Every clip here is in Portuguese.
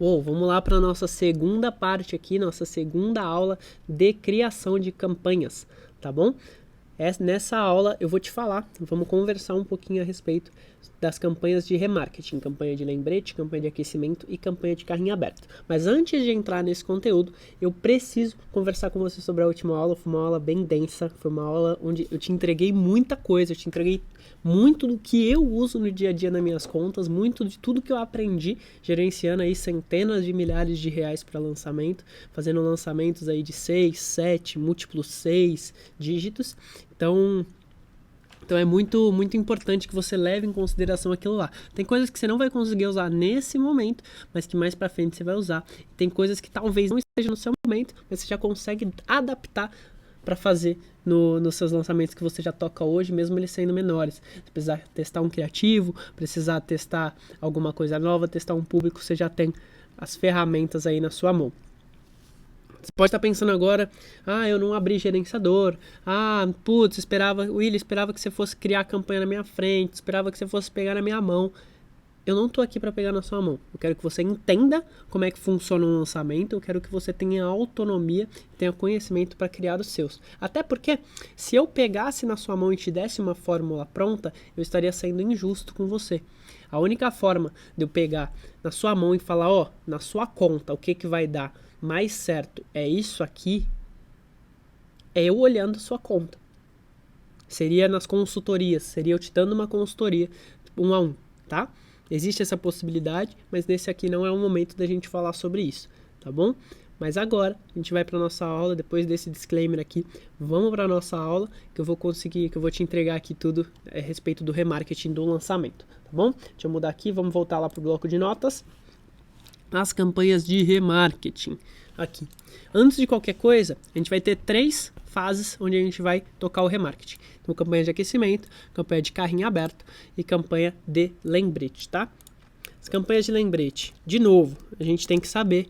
Vamos lá para a nossa segunda parte aqui, nossa segunda aula de criação de campanhas, tá bom? Nessa aula eu vou te falar, vamos conversar um pouquinho a respeito das campanhas de remarketing, campanha de lembrete, campanha de aquecimento e campanha de carrinho aberto. Mas antes de entrar nesse conteúdo, eu preciso conversar com você sobre a última aula. Foi uma aula bem densa, foi uma aula onde eu te entreguei muita coisa, eu te entreguei muito do que eu uso no dia a dia nas minhas contas, muito de tudo que eu aprendi gerenciando aí centenas de milhares de reais para lançamento, fazendo lançamentos aí de 6, 7, múltiplos 6 dígitos. Então é muito importante que você leve em consideração aquilo lá. Tem coisas que você não vai conseguir usar nesse momento, mas que mais pra frente você vai usar. Tem coisas que talvez não estejam no seu momento, mas você já consegue adaptar para fazer nos seus lançamentos que você já toca hoje, mesmo eles sendo menores. Se precisar testar um criativo, precisar testar alguma coisa nova, testar um público, você já tem as ferramentas aí na sua mão. Você pode estar pensando agora, eu não abri gerenciador, William, esperava que você fosse criar a campanha na minha frente, esperava que você fosse pegar na minha mão. Eu não estou aqui para pegar na sua mão. Eu quero que você entenda como é que funciona um lançamento, eu quero que você tenha autonomia, tenha conhecimento para criar os seus. Até porque, se eu pegasse na sua mão e te desse uma fórmula pronta, eu estaria sendo injusto com você. A única forma de eu pegar na sua mão e falar, na sua conta, o que vai dar mais certo é isso aqui, é eu olhando a sua conta. Seria nas consultorias, seria eu te dando uma consultoria 1 a 1, tá? Existe essa possibilidade, mas nesse aqui não é o momento da gente falar sobre isso, tá bom? Mas agora a gente vai para nossa aula, depois desse disclaimer aqui, vamos para nossa aula, que eu vou te entregar aqui tudo a respeito do remarketing do lançamento, tá bom? Deixa eu mudar aqui, vamos voltar lá pro bloco de notas. As campanhas de remarketing aqui. Antes de qualquer coisa, a gente vai ter 3 fases onde a gente vai tocar o remarketing. Então, campanha de aquecimento, campanha de carrinho aberto e campanha de lembrete, tá? As campanhas de lembrete, de novo, a gente tem que saber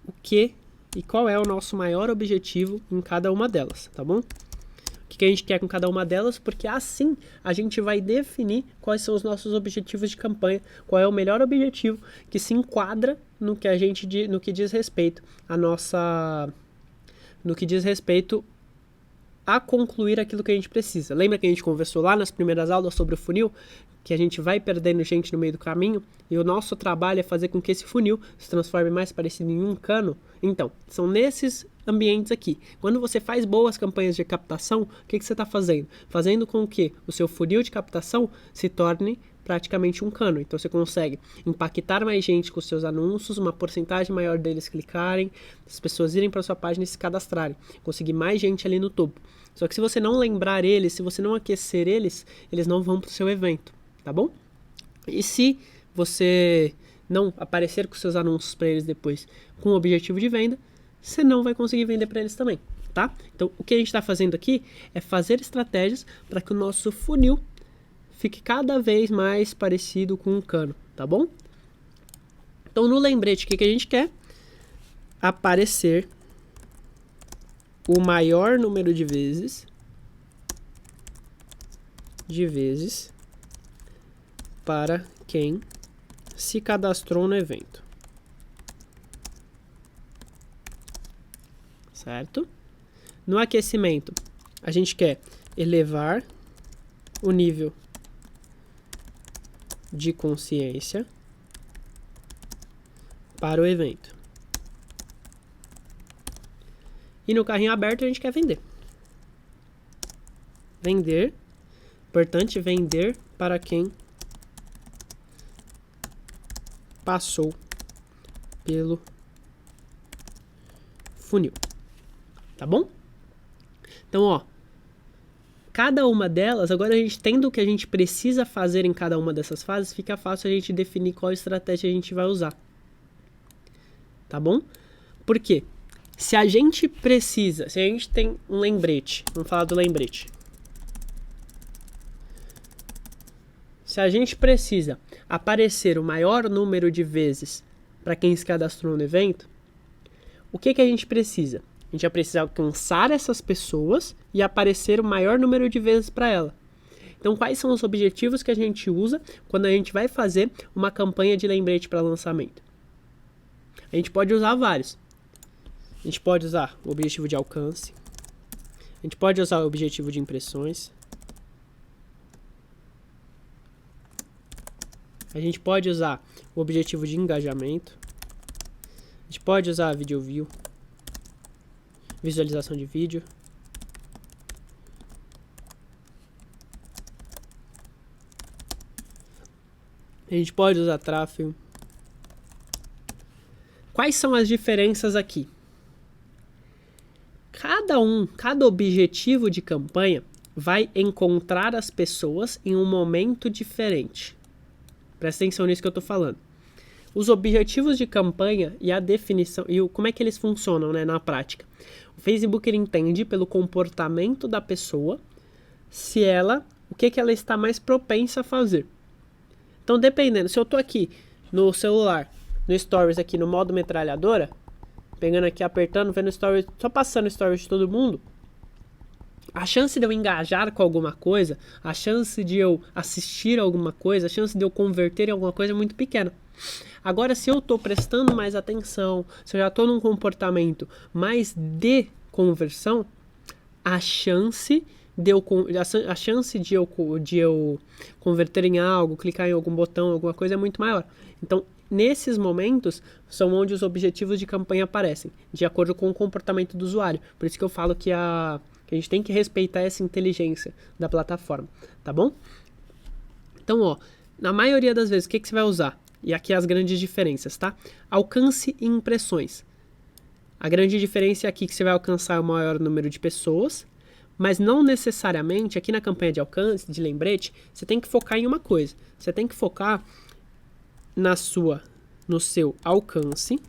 o que e qual é o nosso maior objetivo em cada uma delas, tá bom? O que a gente quer com cada uma delas, porque assim a gente vai definir quais são os nossos objetivos de campanha, qual é o melhor objetivo que se enquadra no que diz respeito a concluir aquilo que a gente precisa. Lembra que a gente conversou lá nas primeiras aulas sobre o funil? Que a gente vai perdendo gente no meio do caminho e o nosso trabalho é fazer com que esse funil se transforme mais parecido em um cano. Então, são nesses ambientes aqui. Quando você faz boas campanhas de captação, o que você está fazendo? Fazendo com que o seu funil de captação se torne praticamente um cano. Então você consegue impactar mais gente com os seus anúncios, uma porcentagem maior deles clicarem, as pessoas irem para sua página e se cadastrarem, conseguir mais gente ali no topo. Só que se você não lembrar eles, se você não aquecer eles, eles não vão para o seu evento, tá bom? E se você não aparecer com seus anúncios para eles depois com o objetivo de venda, você não vai conseguir vender para eles também, tá? Então o que a gente está fazendo aqui é fazer estratégias para que o nosso funil fique cada vez mais parecido com um cano, tá bom? Então no lembrete, o que a gente quer? Aparecer o maior número de vezes para quem se cadastrou no evento. Certo? No aquecimento, a gente quer elevar o nível de consciência para o evento. E no carrinho aberto a gente quer vender. Vender, importante vender para quem passou pelo funil. Tá bom? Então, cada uma delas, agora a gente tendo o que a gente precisa fazer em cada uma dessas fases, fica fácil a gente definir qual estratégia a gente vai usar. Tá bom? Por quê? Se a gente tem um lembrete, vamos falar do lembrete. Se a gente precisa aparecer o maior número de vezes para quem se cadastrou no evento, o que a gente precisa? A gente vai precisar alcançar essas pessoas e aparecer o maior número de vezes para ela. Então, quais são os objetivos que a gente usa quando a gente vai fazer uma campanha de lembrete para lançamento? A gente pode usar vários. A gente pode usar o objetivo de alcance. A gente pode usar o objetivo de impressões. A gente pode usar o objetivo de engajamento. A gente pode usar video view, visualização de vídeo. A gente pode usar tráfego. Quais são as diferenças aqui? Cada objetivo de campanha vai encontrar as pessoas em um momento diferente. Presta atenção nisso que eu estou falando. Os objetivos de campanha e a definição, e como é que eles funcionam, né, na prática. O Facebook ele entende pelo comportamento da pessoa o que ela está mais propensa a fazer. Então, dependendo, se eu estou aqui no celular, no Stories aqui no modo metralhadora, pegando aqui, apertando, vendo Stories, só passando Stories de todo mundo, a chance de eu engajar com alguma coisa, a chance de eu assistir alguma coisa, a chance de eu converter em alguma coisa é muito pequena. Agora, se eu estou prestando mais atenção, se eu já estou num comportamento mais de conversão, a chance de eu converter em algo, clicar em algum botão, alguma coisa é muito maior. Então, nesses momentos, são onde os objetivos de campanha aparecem, de acordo com o comportamento do usuário. Por isso que eu falo que a gente tem que respeitar essa inteligência da plataforma, tá bom? Então, ó, na maioria das vezes, o que você vai usar? E aqui as grandes diferenças, tá? Alcance e impressões. A grande diferença é aqui que você vai alcançar o maior número de pessoas, mas não necessariamente, aqui na campanha de alcance, de lembrete, você tem que focar em uma coisa. Você tem que focar no seu alcance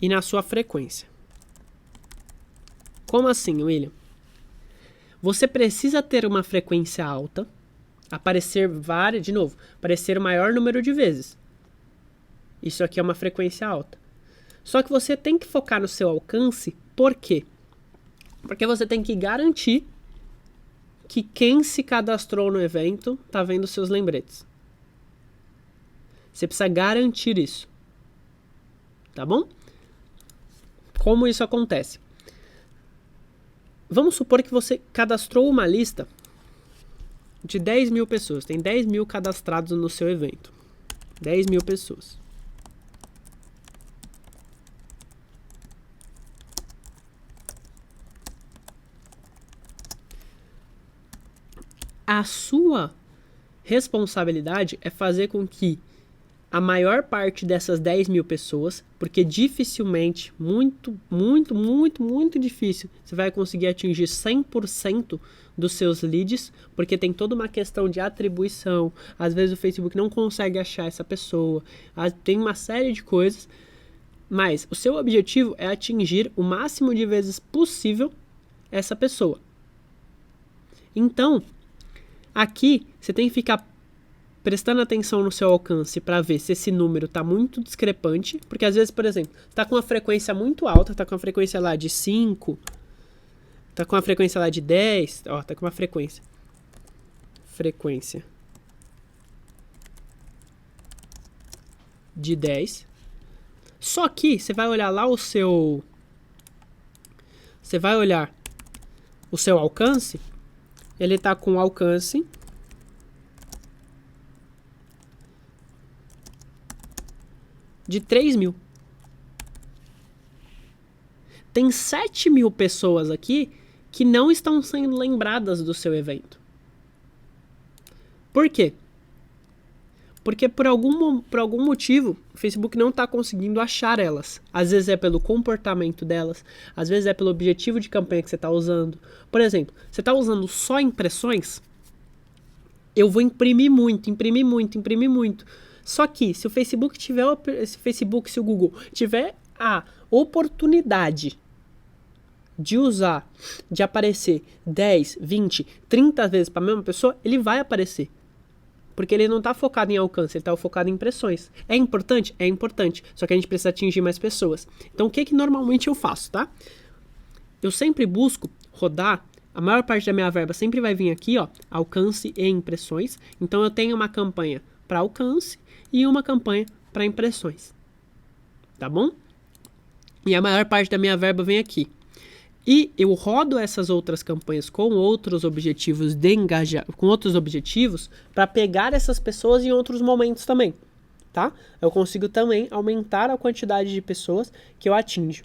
e na sua frequência. Como assim, William? Você precisa ter uma frequência alta, aparecer o maior número de vezes. Isso aqui é uma frequência alta. Só que você tem que focar no seu alcance, por quê? Porque você tem que garantir que quem se cadastrou no evento está vendo seus lembretes. Você precisa garantir isso. Tá bom? Como isso acontece? Vamos supor que você cadastrou uma lista de 10 mil pessoas. Tem 10 mil cadastrados no seu evento. 10 mil pessoas. A sua responsabilidade é fazer com que a maior parte dessas 10 mil pessoas, porque dificilmente, muito difícil, você vai conseguir atingir 100% dos seus leads, porque tem toda uma questão de atribuição, às vezes o Facebook não consegue achar essa pessoa, tem uma série de coisas, mas o seu objetivo é atingir o máximo de vezes possível essa pessoa. Então, aqui você tem que ficar prestando atenção no seu alcance para ver se esse número está muito discrepante, porque às vezes, por exemplo, está com uma frequência muito alta, está com uma frequência lá de 5, está com uma frequência lá de 10, ó, está com uma frequência de 10. Só que você vai olhar lá você vai olhar o seu alcance, ele está com alcance de 3 mil. Tem 7 mil pessoas aqui que não estão sendo lembradas do seu evento. Por quê? Porque por algum motivo o Facebook não está conseguindo achar elas. Às vezes é pelo comportamento delas, às vezes é pelo objetivo de campanha que você está usando. Por exemplo, você está usando só impressões, eu vou imprimir muito. Só que se o Facebook se o Google tiver a oportunidade de aparecer 10, 20, 30 vezes para a mesma pessoa, ele vai aparecer. Porque ele não está focado em alcance, ele está focado em impressões. É importante? É importante. Só que a gente precisa atingir mais pessoas. Então o que normalmente eu faço, tá? Eu sempre busco rodar, a maior parte da minha verba sempre vai vir aqui, ó, alcance e impressões. Então eu tenho uma campanha para alcance e uma campanha para impressões. tá bom? E a maior parte da minha verba vem aqui. E eu rodo essas outras campanhas com outros objetivos de engajar, com outros objetivos, para pegar essas pessoas em outros momentos também, tá? Eu consigo também aumentar a quantidade de pessoas que eu atinjo.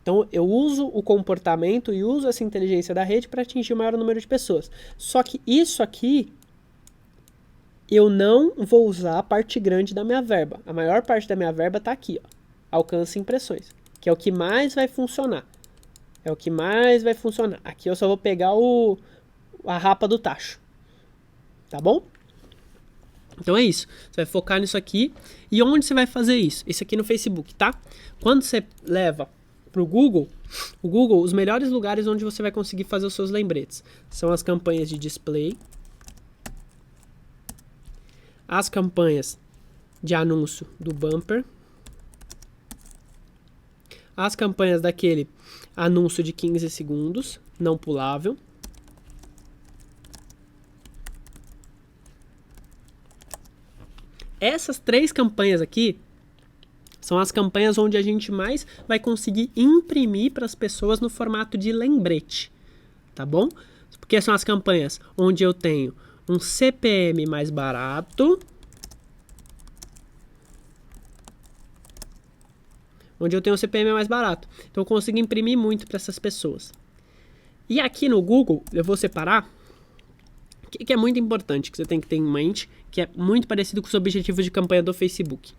Então eu uso o comportamento e uso essa inteligência da rede para atingir o maior número de pessoas. Só que isso aqui eu não vou usar a parte grande da minha verba. A maior parte da minha verba está aqui, ó, alcance impressões, que é o que mais vai funcionar. É o que mais vai funcionar. Aqui eu só vou pegar a rapa do tacho. Tá bom? Então é isso. Você vai focar nisso aqui. E onde você vai fazer isso? Isso aqui no Facebook, tá? Quando você leva pro Google, o Google, os melhores lugares onde você vai conseguir fazer os seus lembretes são as campanhas de display, as campanhas de anúncio do bumper, as campanhas daquele anúncio de 15 segundos, não pulável. Essas 3 campanhas aqui são as campanhas onde a gente mais vai conseguir imprimir para as pessoas no formato de lembrete, tá bom? Porque são as campanhas onde eu tenho um CPM mais barato, onde eu tenho um CPM mais barato. Então eu consigo imprimir muito para essas pessoas. E aqui no Google, eu vou separar, que é muito importante, que você tem que ter em mente, que é muito parecido com os objetivos de campanha do Facebook.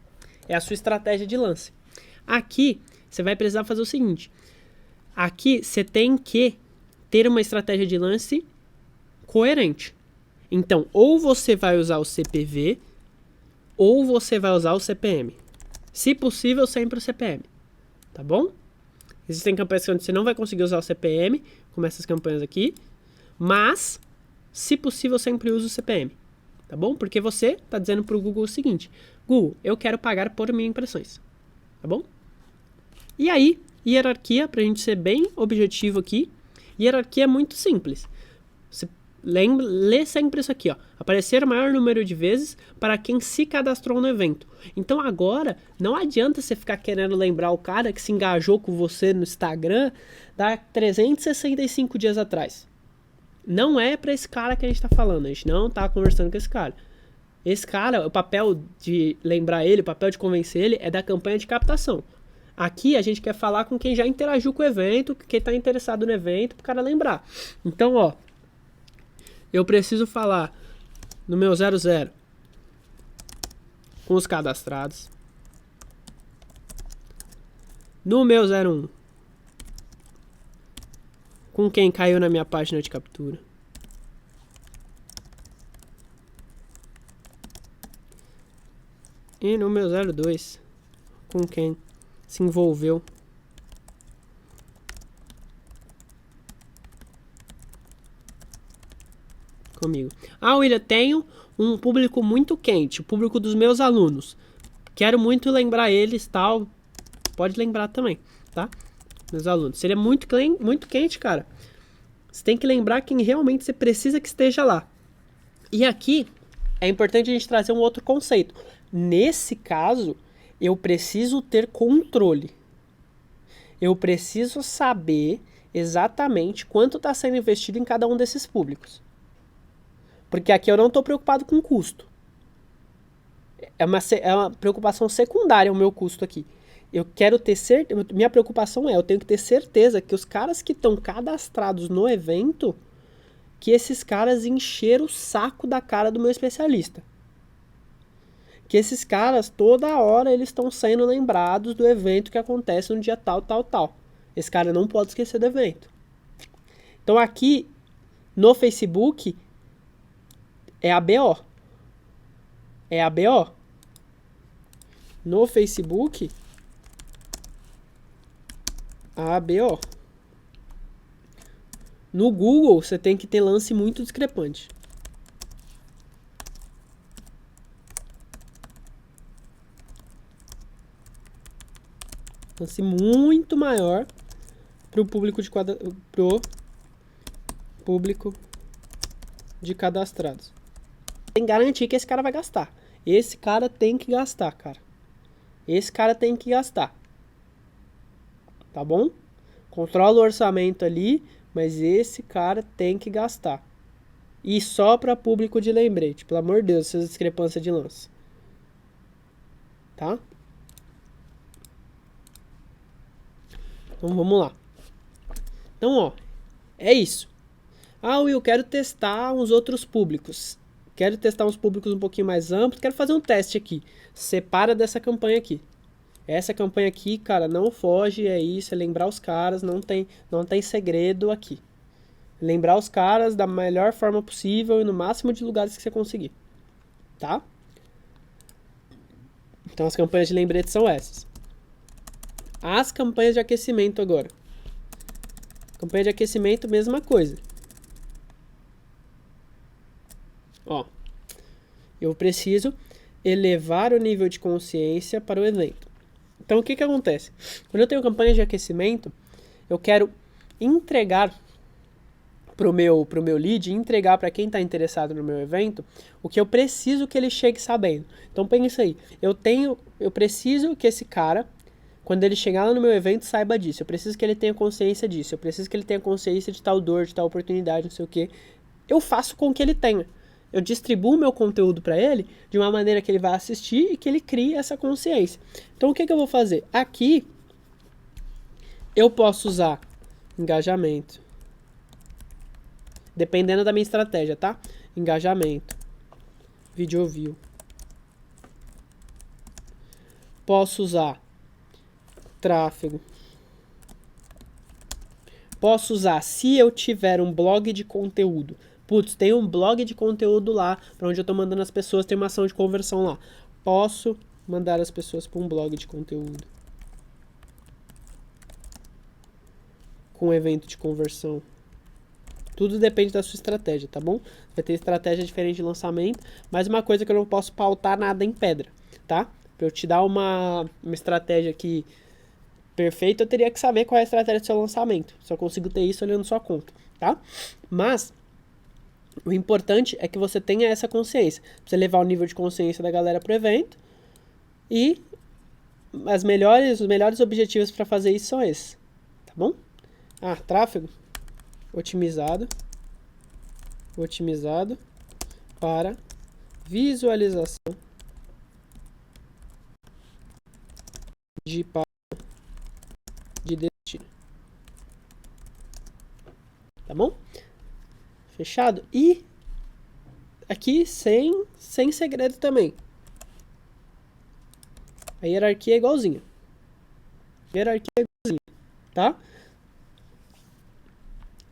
É a sua estratégia de lance. Aqui, você vai precisar fazer o seguinte. Aqui, você tem que ter uma estratégia de lance coerente. Então, ou você vai usar o CPV, ou você vai usar o CPM. Se possível, sempre o CPM, tá bom? Existem campanhas onde você não vai conseguir usar o CPM, como essas campanhas aqui, mas, se possível, sempre use o CPM, tá bom? Porque você está dizendo para o Google o seguinte: Google, eu quero pagar por minhas impressões, tá bom? E aí, hierarquia, para a gente ser bem objetivo aqui, hierarquia é muito simples. Você lê sempre isso aqui, ó. Aparecer o maior número de vezes para quem se cadastrou no evento. Então agora, não adianta você ficar querendo lembrar o cara que se engajou com você no Instagram da 365 dias atrás. Não é para esse cara que a gente tá falando. A gente não tá conversando com esse cara. Esse cara, o papel de lembrar ele, o papel de convencer ele é da campanha de captação. Aqui a gente quer falar com quem já interagiu com o evento, quem tá interessado no evento, pro cara lembrar. Então, ó, eu preciso falar no meu 00 com os cadastrados, no meu 01 com quem caiu na minha página de captura, e no meu 02 com quem se envolveu comigo. Ah, William, tenho um público muito quente, o público dos meus alunos. Quero muito lembrar eles, tal. Pode lembrar também, tá? Meus alunos. Seria muito quente, cara. Você tem que lembrar quem realmente você precisa que esteja lá. E aqui é importante a gente trazer um outro conceito. Nesse caso, eu preciso ter controle. Eu preciso saber exatamente quanto está sendo investido em cada um desses públicos. Porque aqui eu não estou preocupado com custo. É uma preocupação secundária o meu custo aqui. Eu quero ter certeza. Minha preocupação eu tenho que ter certeza que os caras que estão cadastrados no evento, que esses caras encheram o saco da cara do meu especialista. Que esses caras, toda hora, eles estão sendo lembrados do evento que acontece no dia tal, tal, tal. Esse cara não pode esquecer do evento. Então aqui, no Facebook, é a BO. É a BO. No Facebook, a BO. No Google, você tem que ter lance muito discrepante. Lance muito maior para o público de cadastrados. Tem que garantir que esse cara vai gastar. Esse cara tem que gastar, cara. Esse cara tem que gastar. tá bom? Controla o orçamento ali, mas esse cara tem que gastar. E só para público de lembrete, pelo amor de Deus, essas discrepâncias de lance. Tá? Então vamos lá. Então, ó, é isso. Ah, Will, quero testar uns outros públicos. Quero testar uns públicos um pouquinho mais amplos. Quero fazer um teste aqui. Separa dessa campanha aqui. Essa campanha aqui, cara, não foge, é isso, é lembrar os caras, não tem segredo aqui. Lembrar os caras da melhor forma possível e no máximo de lugares que você conseguir. Tá? Então as campanhas de lembrete são essas. As campanhas de aquecimento agora. Campanha de aquecimento, mesma coisa. Ó, eu preciso elevar o nível de consciência para o evento. Então, o que acontece? Quando eu tenho campanha de aquecimento, eu quero entregar pro meu lead, entregar para quem está interessado no meu evento, o que eu preciso que ele chegue sabendo. Então, pensa aí, eu preciso que esse cara, quando ele chegar lá no meu evento, saiba disso. Eu preciso que ele tenha consciência disso. Eu preciso que ele tenha consciência de tal dor, de tal oportunidade, não sei o quê. Eu faço com que ele tenha. Eu distribuo meu conteúdo para ele de uma maneira que ele vai assistir e que ele crie essa consciência. Então, o que eu vou fazer? Aqui, eu posso usar engajamento. Dependendo da minha estratégia, tá? Engajamento. Video view. Posso usar tráfego. Posso usar, se eu tiver um blog de conteúdo. Putz, tem um blog de conteúdo lá, para onde eu tô mandando as pessoas, tem uma ação de conversão lá. Posso mandar as pessoas para um blog de conteúdo. Com evento de conversão. Tudo depende da sua estratégia, tá bom? Vai ter estratégia diferente de lançamento, mas uma coisa que eu não posso pautar nada em pedra, tá? Para eu te dar uma estratégia aqui perfeita, eu teria que saber qual é a estratégia do seu lançamento. Só consigo ter isso olhando sua conta, tá? Mas o importante é que você tenha essa consciência. Você levar o nível de consciência da galera pro evento. E os melhores objetivos para fazer isso são esses. Tá bom? Ah, tráfego. Otimizado para visualização de página de destino. Tá bom? Fechado? E aqui sem segredo também. A hierarquia é igualzinha. Tá?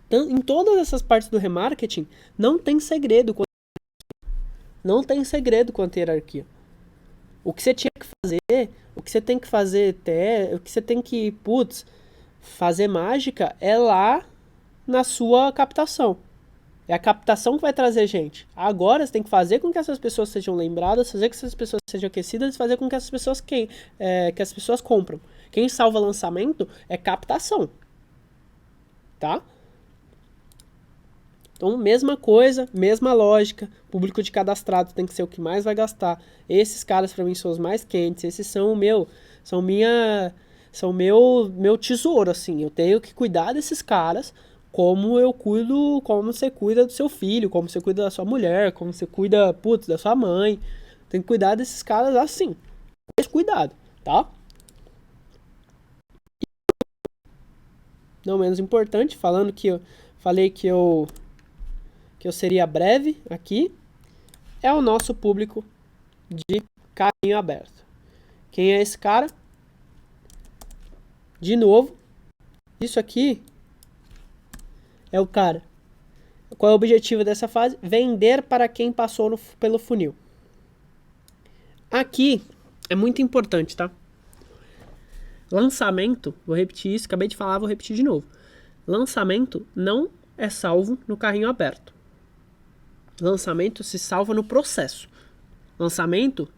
Então, em todas essas partes do remarketing, não tem segredo quanto à hierarquia. O que você tinha que fazer, o que você tem que fazer o que você tem que, fazer mágica é lá na sua captação. É a captação que vai trazer gente. Agora você tem que fazer com que essas pessoas sejam lembradas, fazer com que essas pessoas sejam aquecidas e fazer com que essas pessoas que as pessoas compram. Quem salva lançamento é captação. Tá? Então, mesma coisa, mesma lógica. Público de cadastrado tem que ser o que mais vai gastar. Esses caras, para mim, são os mais quentes. Esses são meu tesouro, assim. Eu tenho que cuidar desses caras como você cuida do seu filho, como você cuida da sua mulher, como você cuida, da sua mãe. Tem que cuidar desses caras assim. Com cuidado, tá? Não menos importante, falei que eu seria breve aqui, é o nosso público de carrinho aberto. Quem é esse cara? De novo, isso aqui é o cara. Qual é o objetivo dessa fase? Vender para quem passou pelo funil. Aqui é muito importante, tá? Lançamento, vou repetir isso, acabei de falar, vou repetir de novo. Lançamento não é salvo no carrinho aberto. Lançamento se salva no processo. Lançamento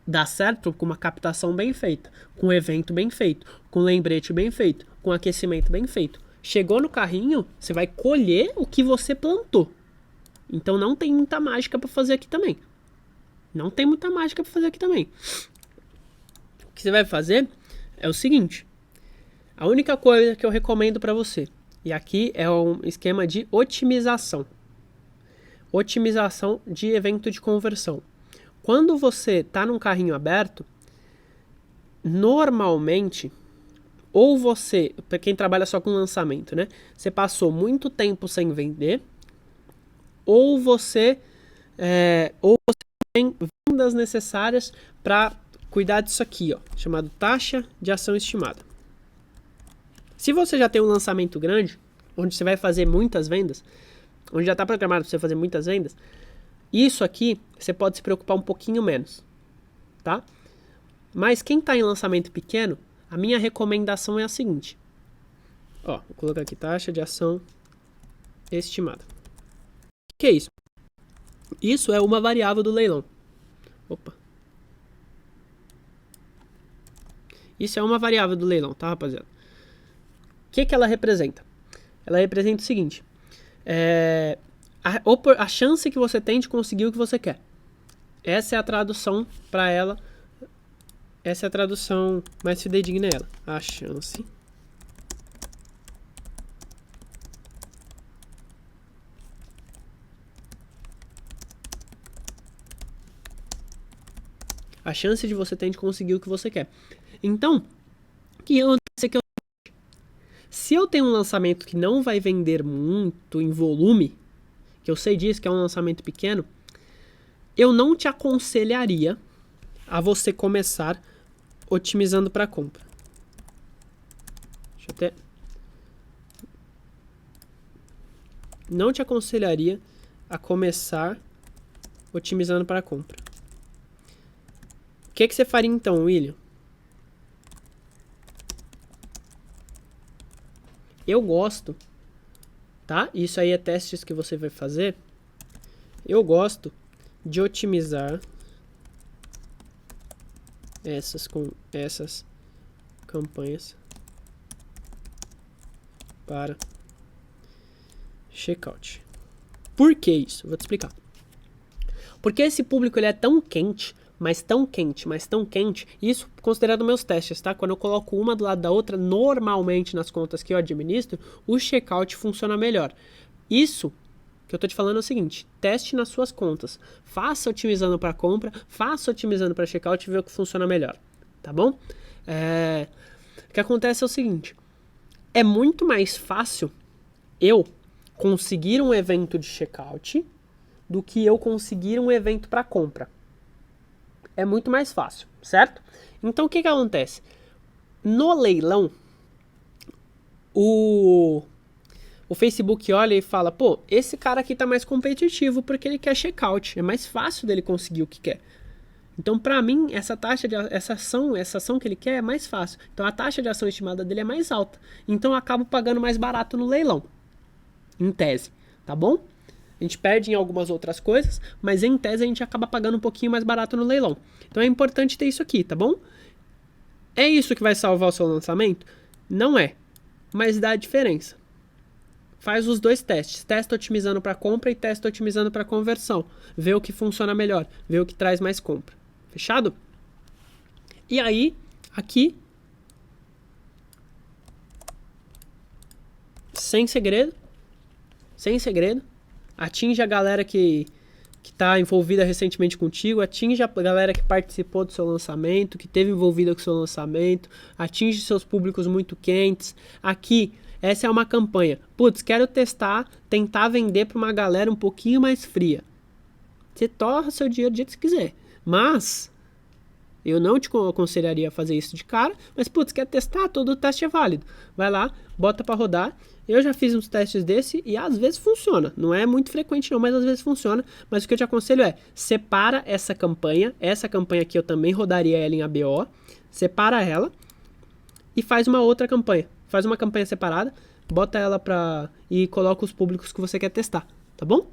dá certo com uma captação bem feita, com um evento bem feito, com um lembrete bem feito, com um aquecimento bem feito. Chegou no carrinho, você vai colher o que você plantou. Então não tem muita mágica para fazer aqui também. O que você vai fazer é o seguinte. A única coisa que eu recomendo para você, e aqui é um esquema de otimização. Otimização de evento de conversão. Quando você está num carrinho aberto, normalmente, ou você, para quem trabalha só com lançamento, né? Você passou muito tempo sem vender, ou você tem vendas necessárias para cuidar disso aqui, ó, chamado taxa de ação estimada. Se você já tem um lançamento grande, onde você vai fazer muitas vendas, onde já está programado para você fazer muitas vendas, isso aqui você pode se preocupar um pouquinho menos, tá? Mas quem está em lançamento pequeno, a minha recomendação é a seguinte. Ó, vou colocar aqui taxa de ação estimada. O que é isso? Isso é uma variável do leilão. Opa. Isso é uma variável do leilão, tá, rapaziada? O que ela representa? Ela representa o seguinte. A chance que você tem de conseguir o que você quer. Essa é a tradução para ela. Essa é a tradução mais fidedigna a ela. A chance de você ter de conseguir o que você quer. Então, o que acontece aqui? Se eu tenho um lançamento que não vai vender muito em volume, que eu sei disso, que é um lançamento pequeno, eu não te aconselharia a você começar otimizando para compra. Deixa eu até... Não te aconselharia a começar otimizando para compra. O que você faria então, William? Eu gosto, tá? Isso aí é testes que você vai fazer. Eu gosto de otimizar essas campanhas para checkout. Por que isso? Vou te explicar. Porque esse público ele é tão quente, mas tão quente, isso considerando meus testes, tá? Quando eu coloco uma do lado da outra, normalmente nas contas que eu administro, o checkout funciona melhor. Isso que eu tô te falando é o seguinte, teste nas suas contas, faça otimizando para compra, faça otimizando para checkout e vê o que funciona melhor, tá bom? O que acontece é o seguinte, é muito mais fácil eu conseguir um evento de checkout do que eu conseguir um evento para compra. É muito mais fácil, certo? Então o que acontece? No leilão, o Facebook olha e fala, pô, esse cara aqui tá mais competitivo porque ele quer checkout, é mais fácil dele conseguir o que quer. Então, para mim, essa ação que ele quer é mais fácil. Então, a taxa de ação estimada dele é mais alta. Então, eu acabo pagando mais barato no leilão, em tese, tá bom? A gente perde em algumas outras coisas, mas em tese a gente acaba pagando um pouquinho mais barato no leilão. Então, é importante ter isso aqui, tá bom? É isso que vai salvar o seu lançamento? Não é, mas dá a diferença. Faz os dois testes, testa otimizando para compra e testa otimizando para conversão. Vê o que funciona melhor, vê o que traz mais compra. Fechado? E aí, aqui, sem segredo, atinge a galera que está envolvida recentemente contigo, atinge a galera que participou do seu lançamento, que esteve envolvida com o seu lançamento, atinge seus públicos muito quentes. Aqui, essa é uma campanha. Putz, quero testar, tentar vender para uma galera um pouquinho mais fria. Você torra seu dinheiro do jeito que você quiser. Mas, eu não te aconselharia a fazer isso de cara, mas putz, quer testar? Todo teste é válido. Vai lá, bota para rodar. Eu já fiz uns testes desse e às vezes funciona. Não é muito frequente não, mas às vezes funciona. Mas o que eu te aconselho é, separa essa campanha aqui eu também rodaria ela em ABO, separa ela e faz uma outra campanha. Faz uma campanha separada, bota ela e coloca os públicos que você quer testar, tá bom?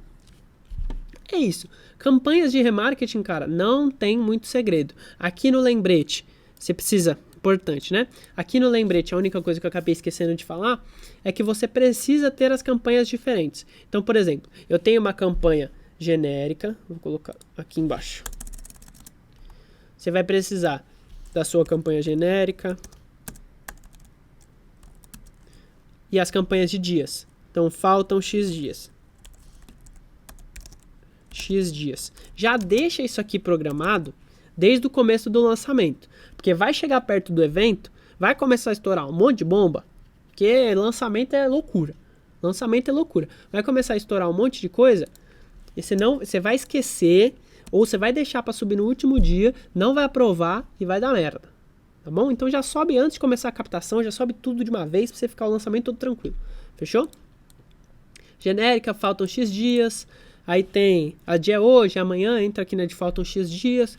É isso. Campanhas de remarketing, cara, não tem muito segredo. Aqui no lembrete, você precisa, importante, né? Aqui no lembrete, a única coisa que eu acabei esquecendo de falar é que você precisa ter as campanhas diferentes. Então, por exemplo, eu tenho uma campanha genérica, vou colocar aqui embaixo. Você vai precisar da sua campanha genérica, e as campanhas de dias. Então, faltam X dias. X dias. Já deixa isso aqui programado desde o começo do lançamento. Porque vai chegar perto do evento, vai começar a estourar um monte de bomba, porque lançamento é loucura. Lançamento é loucura. Vai começar a estourar um monte de coisa, e você vai esquecer, ou você vai deixar para subir no último dia, não vai aprovar e vai dar merda. Tá bom? Então já sobe antes de começar a captação, já sobe tudo de uma vez para você ficar o lançamento todo tranquilo. Fechou? Genérica, faltam X dias. Aí tem a dia hoje, amanhã, entra aqui na de faltam X dias.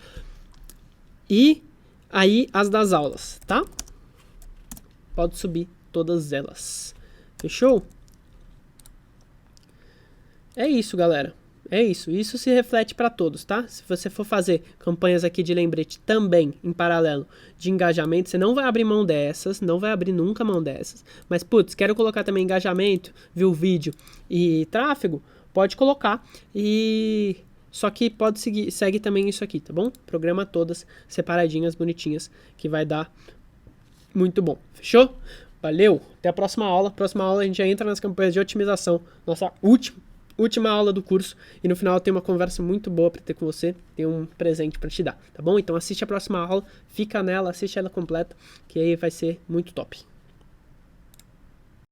E aí as das aulas, tá? Pode subir todas elas. Fechou? É isso, galera. É isso. Isso se reflete para todos, tá? Se você for fazer campanhas aqui de lembrete também, em paralelo, de engajamento, você não vai abrir mão dessas, não vai abrir nunca mão dessas. Mas, putz, quero colocar também engajamento, viu, vídeo e tráfego, pode colocar. E só que pode seguir, segue também isso aqui, tá bom? Programa todas separadinhas, bonitinhas, que vai dar muito bom. Fechou? Valeu! Até a próxima aula. Próxima aula a gente já entra nas campanhas de otimização. Nossa última aula do curso, e no final tem uma conversa muito boa para ter com você, tem um presente para te dar, tá bom? Então assiste a próxima aula, fica nela, assiste ela completa, que aí vai ser muito top.